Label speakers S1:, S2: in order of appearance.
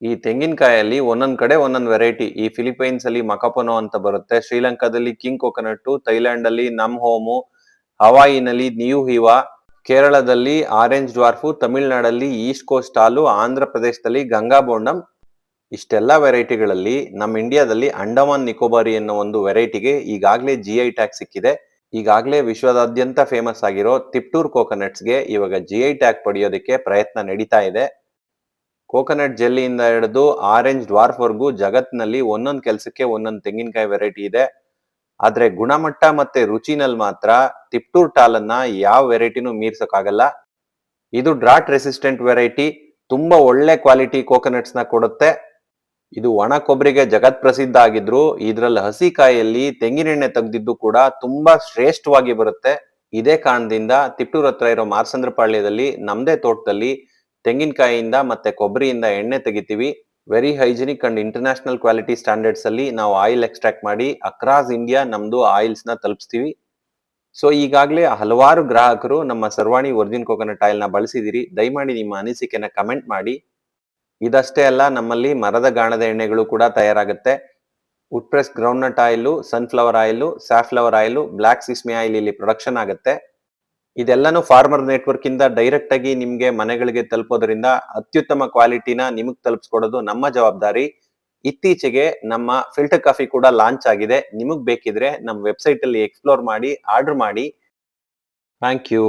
S1: ಈ ತೆಂಗಿನಕಾಯಲ್ಲಿ ಒಂದೊಂದ್ ಕಡೆ ಒಂದೊಂದ್ ವೆರೈಟಿ. ಈ ಫಿಲಿಪೈನ್ಸ್ ಅಲ್ಲಿ ಮಕಪೊನೋ ಅಂತ ಬರುತ್ತೆ, ಶ್ರೀಲಂಕಾದಲ್ಲಿ ಕಿಂಗ್ ಕೊಕೊನಟ್, ಥೈಲ್ಯಾಂಡ್ ಅಲ್ಲಿ ನಮ್ ಹೋಮು, ಹವಾಯಿನಲ್ಲಿ ನ್ಯೂ ಹಿವಾ, ಕೇರಳದಲ್ಲಿ ಆರೆಂಜ್ ಡ್ವಾರ್ಫು, ತಮಿಳ್ನಾಡಲ್ಲಿ ಈಸ್ಟ್ ಕೋಸ್ಟ್ ಹಾಲು, ಆಂಧ್ರ ಪ್ರದೇಶದಲ್ಲಿ ಗಂಗಾ ಬೋಂಡಂ. ಇಷ್ಟೆಲ್ಲಾ ವೆರೈಟಿಗಳಲ್ಲಿ ನಮ್ಮ ಇಂಡಿಯಾದಲ್ಲಿ ಅಂಡಮಾನ್ ನಿಕೋಬಾರಿ ಅನ್ನೋ ಒಂದು ವೆರೈಟಿಗೆ ಈಗಾಗಲೇ GI ಟ್ಯಾಗ್ ಸಿಕ್ಕಿದೆ. ಈಗಾಗಲೇ ವಿಶ್ವದಾದ್ಯಂತ ಫೇಮಸ್ ಆಗಿರೋ ತಿಪ್ಟೂರ್ ಕೋಕೋನಟ್ಸ್ಗೆ ಇವಾಗ GI ಟ್ಯಾಗ್ ಪಡೆಯೋದಕ್ಕೆ ಪ್ರಯತ್ನ ನಡೀತಾ ಇದೆ. ಕೋಕೋನಟ್ ಜೆಲ್ಲಿಯಿಂದ ಹಿಡಿದು ಆರೆಂಜ್ ಡ್ವಾರ್ಫ್ ವರ್ಗೂ ಜಗತ್ತಿನಲ್ಲಿ ಒಂದೊಂದು ಕೆಲಸಕ್ಕೆ ಒಂದೊಂದು ತೆಂಗಿನಕಾಯಿ ವೆರೈಟಿ ಇದೆ. ಆದ್ರೆ ಗುಣಮಟ್ಟ ಮತ್ತೆ ರುಚಿನಲ್ಲಿ ಮಾತ್ರ ತಿಪ್ಟೂರ್ ಟಾಲನ್ನ ಯಾವ ವೆರೈಟಿನೂ ಮೀರ್ಸಕ್ಕಾಗಲ್ಲ. ಇದು ಡ್ರಾಟ್ ರೆಸಿಸ್ಟೆಂಟ್ ವೆರೈಟಿ, ತುಂಬಾ ಒಳ್ಳೆ ಕ್ವಾಲಿಟಿ ಕೋಕೋನಟ್ಸ್ ನ ಕೊಡುತ್ತೆ. ಇದು ಒಣ ಕೊಬ್ಬರಿಗೆ ಜಗತ್ ಪ್ರಸಿದ್ಧ ಆಗಿದ್ರು ಇದ್ರಲ್ಲಿ ಹಸಿ ಕಾಯಲ್ಲಿ ತೆಂಗಿನೆಣ್ಣೆ ತೆಗೆದಿದ್ದು ಕೂಡ ತುಂಬಾ ಶ್ರೇಷ್ಠವಾಗಿ ಬರುತ್ತೆ. ಇದೇ ಕಾರಣದಿಂದ ತಿಪ್ಟೂರ್ ಹತ್ರ ಇರೋ ಮಾರ್ಸಂದ್ರಪಾಳ್ಯದಲ್ಲಿ ನಮ್ದೇ ತೋಟದಲ್ಲಿ ತೆಂಗಿನಕಾಯಿಯಿಂದ ಮತ್ತೆ ಕೊಬ್ಬರಿಯಿಂದ ಎಣ್ಣೆ ತೆಗಿತೀವಿ. Very hygienic and international quality standards ಅಲ್ಲಿ ನಾವು ಆಯಿಲ್ ಎಕ್ಸ್ಟ್ರಾಕ್ಟ್ ಮಾಡಿ ಅಕ್ರಾಸ್ ಇಂಡಿಯಾ ನಮ್ದು ಆಯಿಲ್ಸ್ ನ ತಲುಪಿಸ್ತೀವಿ. ಸೊ ಈಗಾಗಲೇ ಹಲವಾರು ಗ್ರಾಹಕರು ನಮ್ಮ ಸರ್ವಾಣಿ ಒರಿಜಿನ್ ಕೋಕೋನಟ್ ಆಯಿಲ್ ನ ಬಳಸಿದಿರಿ. ದಯಮಾಡಿ ನಿಮ್ಮ ಅನಿಸಿಕೆನ ಕಮೆಂಟ್ ಮಾಡಿ. ಇದಷ್ಟೇ ಅಲ್ಲ, ನಮ್ಮಲ್ಲಿ ಮರದ ಗಾಣದ ಎಣ್ಣೆಗಳು ಕೂಡ ತಯಾರಾಗುತ್ತೆ. Wood press groundnut oil, sunflower oil, safflower oil, black sesame oil ಇಲ್ಲಿ ಪ್ರೊಡಕ್ಷನ್ ಆಗುತ್ತೆ. ಇದೆಲ್ಲಾನು ಫಾರ್ಮರ್ ನೆಟ್ವರ್ಕ್ ಇಂದ ಡೈರೆಕ್ಟ್ ಆಗಿ ನಿಮ್ಗೆ ಮನೆಗಳಿಗೆ ತಲುಪೋದ್ರಿಂದ ಅತ್ಯುತ್ತಮ ಕ್ವಾಲಿಟಿನ ನಿಮಗ್ ತಲುಪಿಸ್ಕೊಡೋದು ನಮ್ಮ ಜವಾಬ್ದಾರಿ. ಇತ್ತೀಚೆಗೆ ನಮ್ಮ ಫಿಲ್ಟರ್ ಕಾಫಿ ಕೂಡ ಲಾಂಚ್ ಆಗಿದೆ. ನಿಮಗ್ ಬೇಕಿದ್ರೆ ನಮ್ಮ ವೆಬ್ಸೈಟ್ ಅಲ್ಲಿ ಎಕ್ಸ್ಪ್ಲೋರ್ ಮಾಡಿ ಆರ್ಡರ್ ಮಾಡಿ. Thank you.